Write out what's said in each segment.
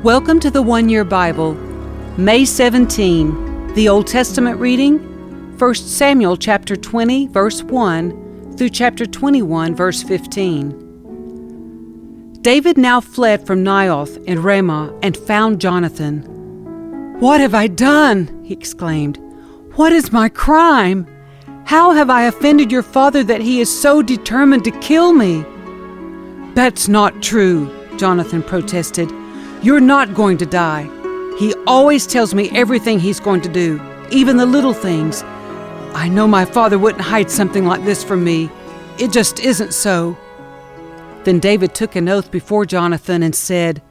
Welcome to the One Year Bible, May 17, the Old Testament reading, 1 Samuel chapter 20, verse 1 through chapter 21, verse 15. David now fled from Naioth in Ramah and found Jonathan. "What have I done?" he exclaimed. "What is my crime? How have I offended your father that he is so determined to kill me?" "That's not true," Jonathan protested. "You're not going to die. He always tells me everything he's going to do, even the little things. I know my father wouldn't hide something like this from me. It just isn't so." Then David took an oath before Jonathan and said,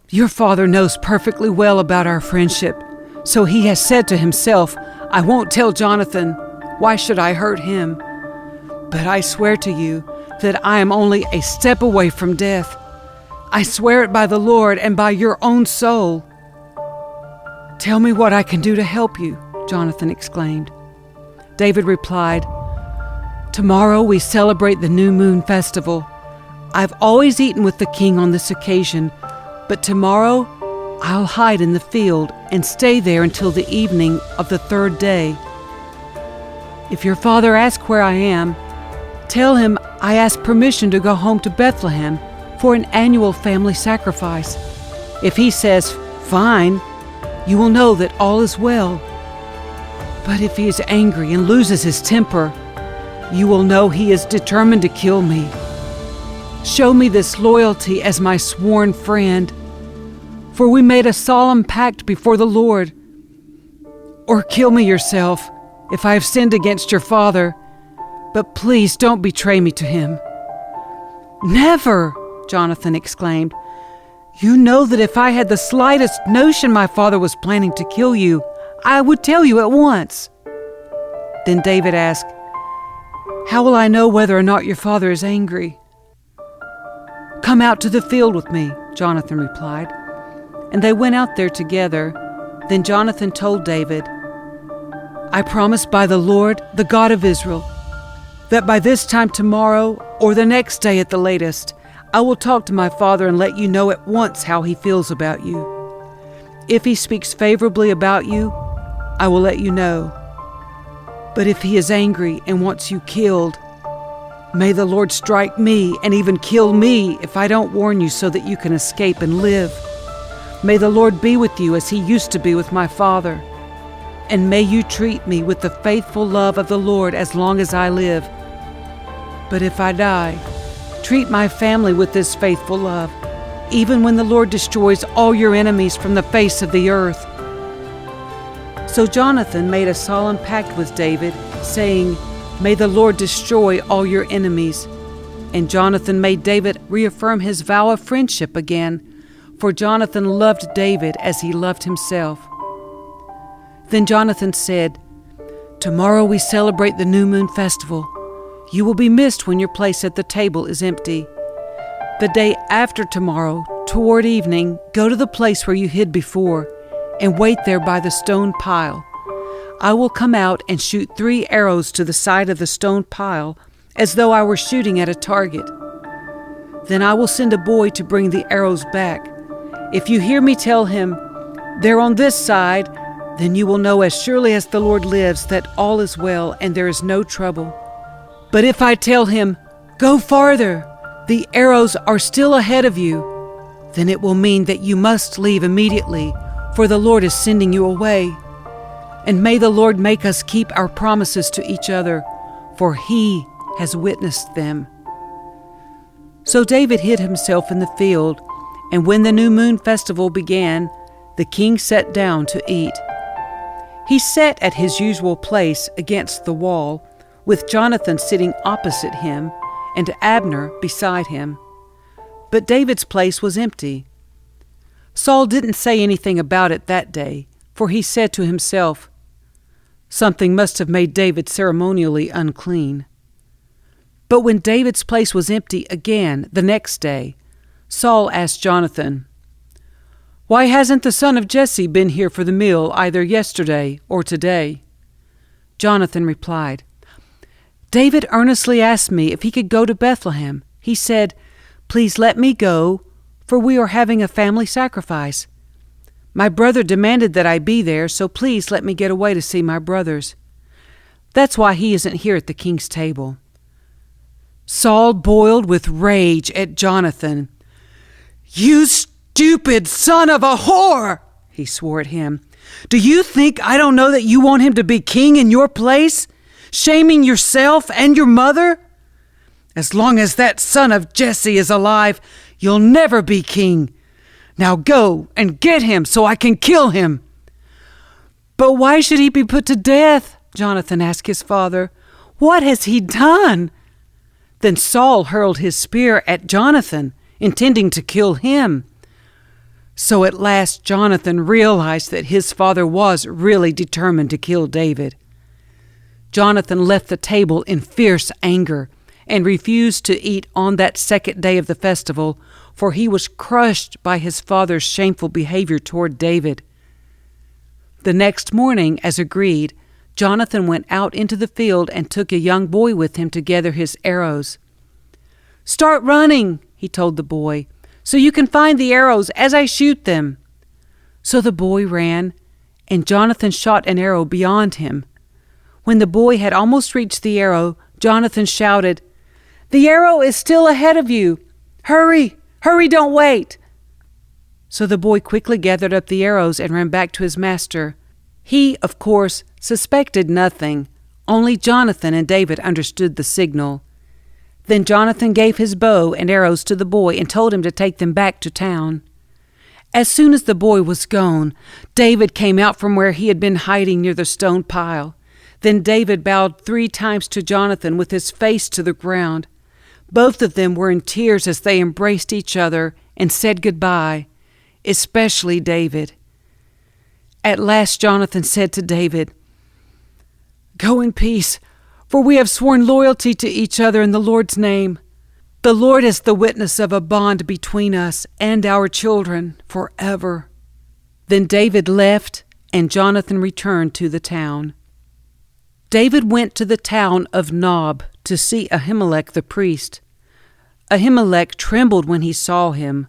"Your father knows perfectly well about our friendship, so he has said to himself, 'I won't tell Jonathan. Why should I hurt him?' But I swear to you that I am only a step away from death. I swear it by the Lord and by your own soul." "Tell me what I can do to help you," Jonathan exclaimed. David replied, "Tomorrow we celebrate the New Moon Festival. I've always eaten with the king on this occasion, but tomorrow I'll hide in the field and stay there until the evening of the third day. If your father asks where I am, tell him I ask permission to go home to Bethlehem for an annual family sacrifice. If he says, 'Fine,' you will know that all is well. But if he is angry and loses his temper, you will know he is determined to kill me. Show me this loyalty as my sworn friend, for we made a solemn pact before the Lord. Or kill me yourself if I have sinned against your father, but please don't betray me to him." "Never!" Jonathan exclaimed. "You know that if I had the slightest notion my father was planning to kill you, I would tell you at once." Then David asked, "How will I know whether or not your father is angry?" "Come out to the field with me," Jonathan replied. And they went out there together. Then Jonathan told David, "I promise by the Lord, the God of Israel, that by this time tomorrow or the next day at the latest, I will talk to my father and let you know at once how he feels about you. If he speaks favorably about you, I will let you know. But if he is angry and wants you killed, may the Lord strike me and even kill me if I don't warn you so that you can escape and live. May the Lord be with you as he used to be with my father. And may you treat me with the faithful love of the Lord as long as I live. But if I die, treat my family with this faithful love, even when the Lord destroys all your enemies from the face of the earth." So Jonathan made a solemn pact with David, saying, "May the Lord destroy all your enemies." And Jonathan made David reaffirm his vow of friendship again, for Jonathan loved David as he loved himself. Then Jonathan said, "Tomorrow we celebrate the New Moon Festival. You will be missed when your place at the table is empty. The day after tomorrow, toward evening, go to the place where you hid before, and wait there by the stone pile. I will come out and shoot 3 arrows to the side of the stone pile, as though I were shooting at a target. Then I will send a boy to bring the arrows back. If you hear me tell him, 'They're on this side,' then you will know as surely as the Lord lives that all is well and there is no trouble. But if I tell him, 'Go farther, the arrows are still ahead of you,' then it will mean that you must leave immediately, for the Lord is sending you away. And may the Lord make us keep our promises to each other, for he has witnessed them." So David hid himself in the field, and when the New Moon Festival began, the king sat down to eat. He sat at his usual place against the wall, with Jonathan sitting opposite him and Abner beside him. But David's place was empty. Saul didn't say anything about it that day, for he said to himself, "Something must have made David ceremonially unclean." But when David's place was empty again the next day, Saul asked Jonathan, "Why hasn't the son of Jesse been here for the meal either yesterday or today?" Jonathan replied, David earnestly asked me if he could go to Bethlehem. He said, 'Please let me go, for we are having a family sacrifice.' My brother demanded that I be there, so please let me get away to see my brothers. That's why he isn't here at the king's table." Saul boiled with rage at Jonathan. "You stupid son of a whore!" he swore at him. "Do you think I don't know that you want him to be king in your place, shaming yourself and your mother? As long as that son of Jesse is alive, you'll never be king. Now go and get him so I can kill him." "But why should he be put to death?" Jonathan asked his father. "What has he done?" Then Saul hurled his spear at Jonathan, intending to kill him. So at last Jonathan realized that his father was really determined to kill David. Jonathan left the table in fierce anger and refused to eat on that second day of the festival, for he was crushed by his father's shameful behavior toward David. The next morning, as agreed, Jonathan went out into the field and took a young boy with him to gather his arrows. "Start running," he told the boy, "so you can find the arrows as I shoot them." So the boy ran, and Jonathan shot an arrow beyond him. When the boy had almost reached the arrow, Jonathan shouted, "The arrow is still ahead of you. Hurry, hurry, don't wait." So the boy quickly gathered up the arrows and ran back to his master. He, of course, suspected nothing. Only Jonathan and David understood the signal. Then Jonathan gave his bow and arrows to the boy and told him to take them back to town. As soon as the boy was gone, David came out from where he had been hiding near the stone pile. Then David bowed 3 times to Jonathan with his face to the ground. Both of them were in tears as they embraced each other and said goodbye, especially David. At last Jonathan said to David, "Go in peace, for we have sworn loyalty to each other in the Lord's name. The Lord is the witness of a bond between us and our children forever." Then David left, and Jonathan returned to the town. David went to the town of Nob to see Ahimelech the priest. Ahimelech trembled when he saw him.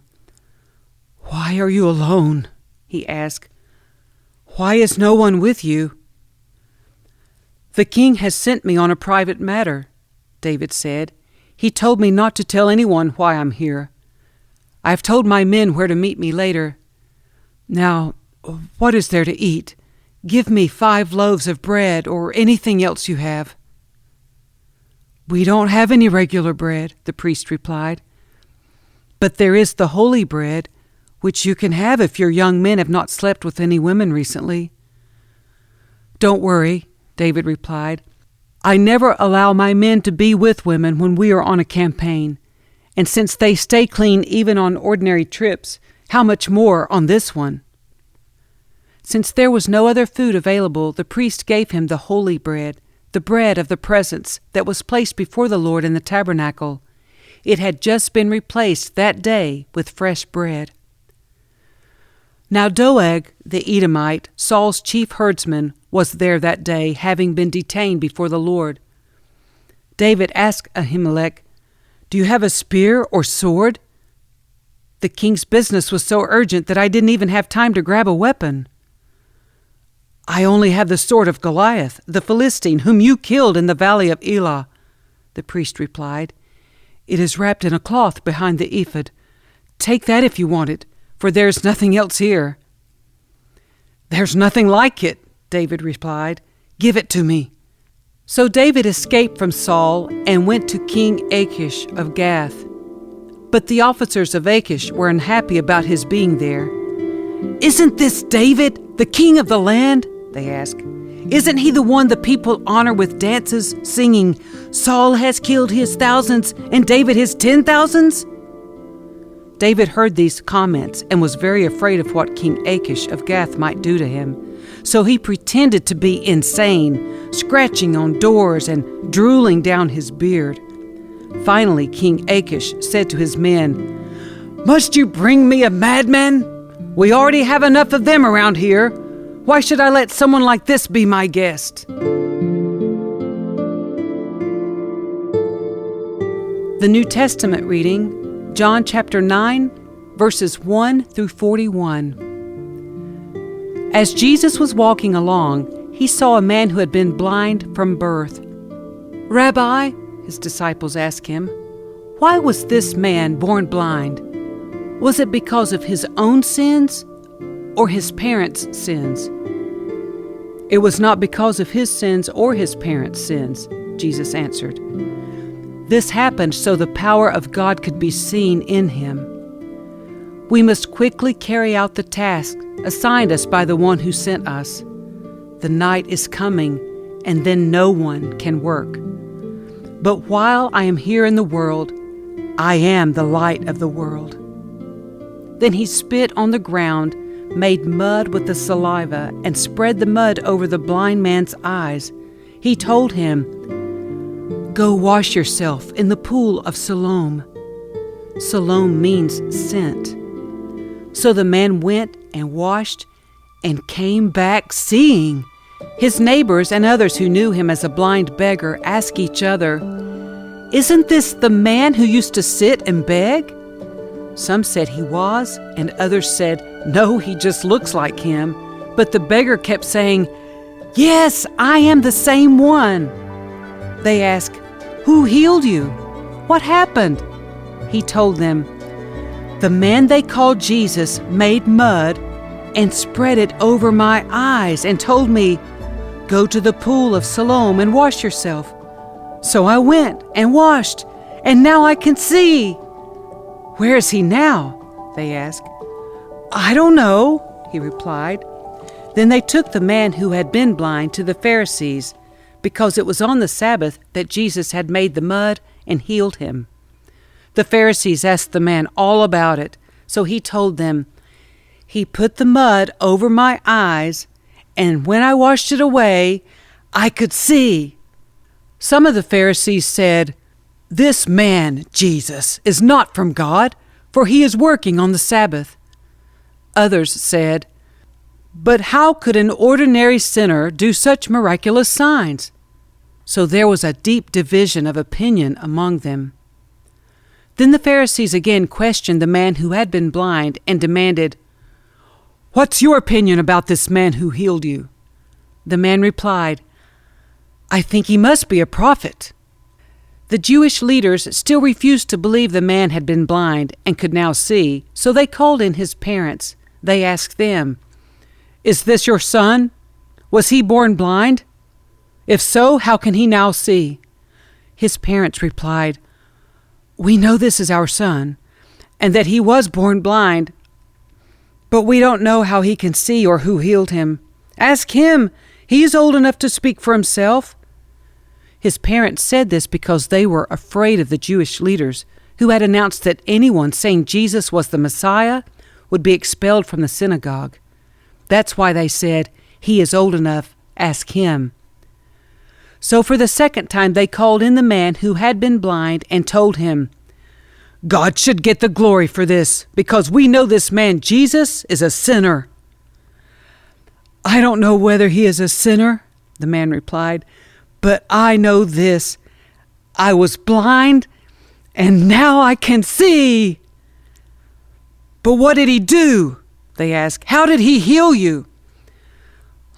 "Why are you alone?" he asked. "Why is no one with you?" "The king has sent me on a private matter," David said. "He told me not to tell anyone why I'm here. I have told my men where to meet me later. Now, what is there to eat? Give me 5 loaves of bread or anything else you have." "We don't have any regular bread," the priest replied. "But there is the holy bread, which you can have if your young men have not slept with any women recently." "Don't worry," David replied. "I never allow my men to be with women when we are on a campaign, and since they stay clean even on ordinary trips, how much more on this one?" Since there was no other food available, the priest gave him the holy bread, the bread of the presence that was placed before the Lord in the tabernacle. It had just been replaced that day with fresh bread. Now Doeg, the Edomite, Saul's chief herdsman, was there that day, having been detained before the Lord. David asked Ahimelech, "Do you have a spear or sword?" "The king's business was so urgent that I didn't even have time to grab a weapon." "I only have the sword of Goliath, the Philistine, whom you killed in the valley of Elah," the priest replied. "It is wrapped in a cloth behind the ephod. Take that if you want it, for there is nothing else here." "There's nothing like it," David replied. "Give it to me." So David escaped from Saul and went to King Achish of Gath. But the officers of Achish were unhappy about his being there. "Isn't this David, the king of the land?" they asked. "Isn't he the one the people honor with dances, singing, 'Saul has killed his thousands and David his 10,000s'? David heard these comments and was very afraid of what King Achish of Gath might do to him. So he pretended to be insane, scratching on doors and drooling down his beard. Finally, King Achish said to his men, "Must you bring me a madman? We already have enough of them around here. Why should I let someone like this be my guest?" The New Testament reading, John chapter 9, verses 1 through 41. As Jesus was walking along, he saw a man who had been blind from birth. "Rabbi," his disciples asked him, "why was this man born blind? Was it because of his own sins or his parents' sins?" "It was not because of his sins or his parents' sins," Jesus answered. "This happened so the power of God could be seen in him. We must quickly carry out the task assigned us by the one who sent us. The night is coming, and then no one can work. But while I am here in the world, I am the light of the world." Then he spit on the ground, made mud with the saliva, and spread the mud over the blind man's eyes. He told him, "Go wash yourself in the pool of Siloam." Siloam means sent. So the man went and washed and came back seeing. His neighbors and others who knew him as a blind beggar asked each other, "Isn't this the man who used to sit and beg?" Some said he was, and others said, "No, he just looks like him." But the beggar kept saying, "Yes, I am the same one." They asked, "Who healed you? What happened?" He told them, "The man they called Jesus made mud and spread it over my eyes and told me, 'Go to the pool of Siloam and wash yourself.' So I went and washed, and now I can see." "Where is he now?" they asked. "I don't know," he replied. Then they took the man who had been blind to the Pharisees, because it was on the Sabbath that Jesus had made the mud and healed him. The Pharisees asked the man all about it, so he told them, "He put the mud over my eyes, and when I washed it away, I could see." Some of the Pharisees said, "This man, Jesus, is not from God, for he is working on the Sabbath." Others said, "But how could an ordinary sinner do such miraculous signs?" So there was a deep division of opinion among them. Then the Pharisees again questioned the man who had been blind and demanded, "What's your opinion about this man who healed you?" The man replied, "I think he must be a prophet." The Jewish leaders still refused to believe the man had been blind and could now see, so they called in his parents. They asked them, "Is this your son? Was he born blind? If so, how can he now see?" His parents replied, "We know this is our son, and that he was born blind, but we don't know how he can see or who healed him. Ask him. He is old enough to speak for himself." His parents said this because they were afraid of the Jewish leaders, who had announced that anyone saying Jesus was the Messiah would be expelled from the synagogue. That's why they said, "He is old enough, ask him." So for the second time they called in the man who had been blind and told him, "God should get the glory for this, because we know this man Jesus is a sinner." "I don't know whether he is a sinner," the man replied, "but I know this. I was blind, and now I can see." "But what did he do?" they asked. "How did he heal you?"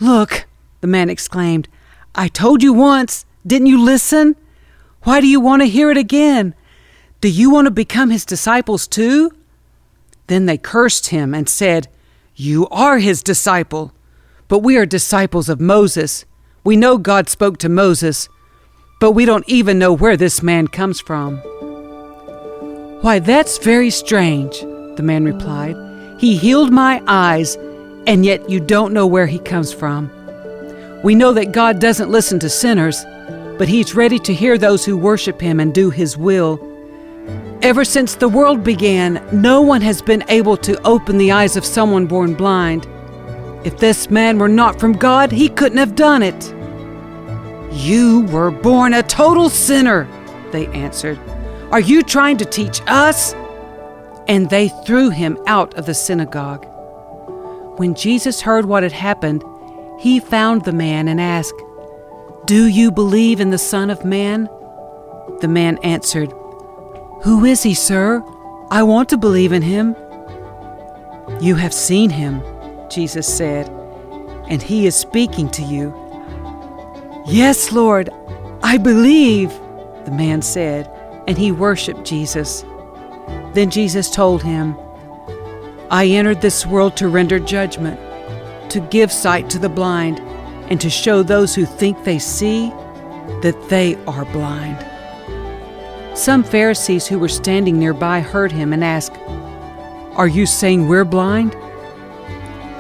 "Look," the man exclaimed, "I told you once. Didn't you listen? Why do you want to hear it again? Do you want to become his disciples too?" Then they cursed him and said, "You are his disciple, but we are disciples of Moses. We know God spoke to Moses, but we don't even know where this man comes from." "Why, that's very strange," the man replied. "He healed my eyes, and yet you don't know where he comes from. We know that God doesn't listen to sinners, but he's ready to hear those who worship him and do his will. Ever since the world began, no one has been able to open the eyes of someone born blind. If this man were not from God, he couldn't have done it." "You were born a total sinner," they answered. "Are you trying to teach us?" And they threw him out of the synagogue. When Jesus heard what had happened, he found the man and asked, "Do you believe in the Son of Man?" The man answered, "Who is he, sir? I want to believe in him." "You have seen him," Jesus said, "and he is speaking to you." "Yes, Lord, I believe," the man said, and he worshiped Jesus. Then Jesus told him, "I entered this world to render judgment, to give sight to the blind, and to show those who think they see that they are blind." Some Pharisees who were standing nearby heard him and asked, "Are you saying we're blind?"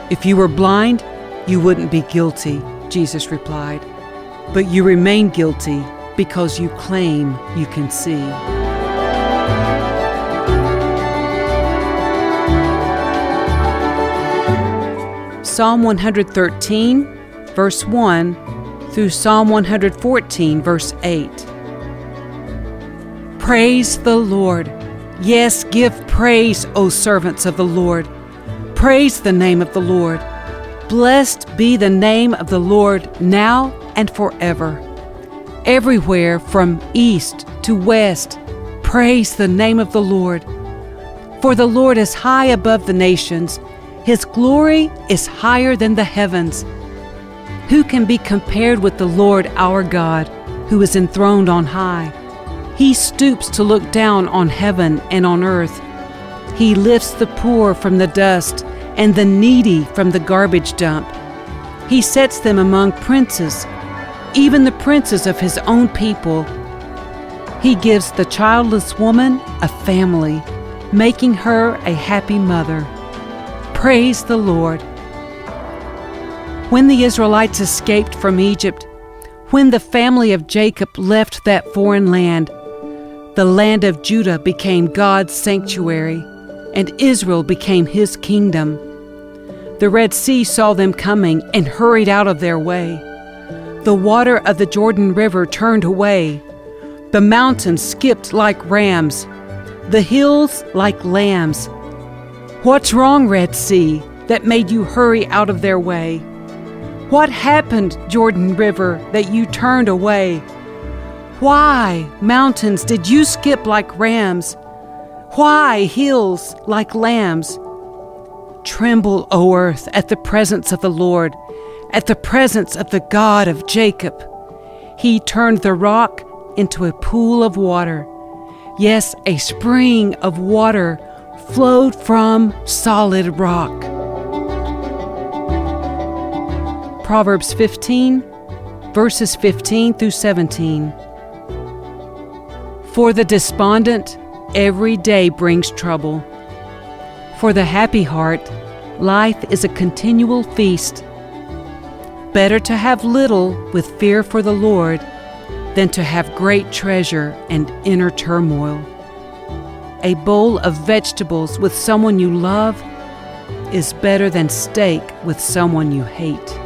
"If you were blind, you wouldn't be guilty," Jesus replied. "But you remain guilty because you claim you can see." Psalm 113, verse 1 through Psalm 114, verse 8. Praise the Lord. Yes, give praise, O servants of the Lord. Praise the name of the Lord. Blessed be the name of the Lord now and forever. Everywhere from east to west, praise the name of the Lord. For the Lord is high above the nations. His glory is higher than the heavens. Who can be compared with the Lord our God, who is enthroned on high? He stoops to look down on heaven and on earth. He lifts the poor from the dust and the needy from the garbage dump. He sets them among princes, even the princes of his own people. He gives the childless woman a family, making her a happy mother. Praise the Lord. When the Israelites escaped from Egypt, when the family of Jacob left that foreign land, the land of Judah became God's sanctuary, and Israel became his kingdom. The Red Sea saw them coming and hurried out of their way. The water of the Jordan River turned away. The mountains skipped like rams, the hills like lambs. What's wrong, Red Sea, that made you hurry out of their way? What happened, Jordan River, that you turned away? Why, mountains, did you skip like rams? Why, hills, like lambs? Tremble, O earth, at the presence of the Lord, at the presence of the God of Jacob. He turned the rock into a pool of water. Yes, a spring of water flowed from solid rock. Proverbs 15, verses 15 through 17. For the despondent, every day brings trouble. For the happy heart, life is a continual feast. Better to have little with fear for the Lord than to have great treasure and inner turmoil. A bowl of vegetables with someone you love is better than steak with someone you hate.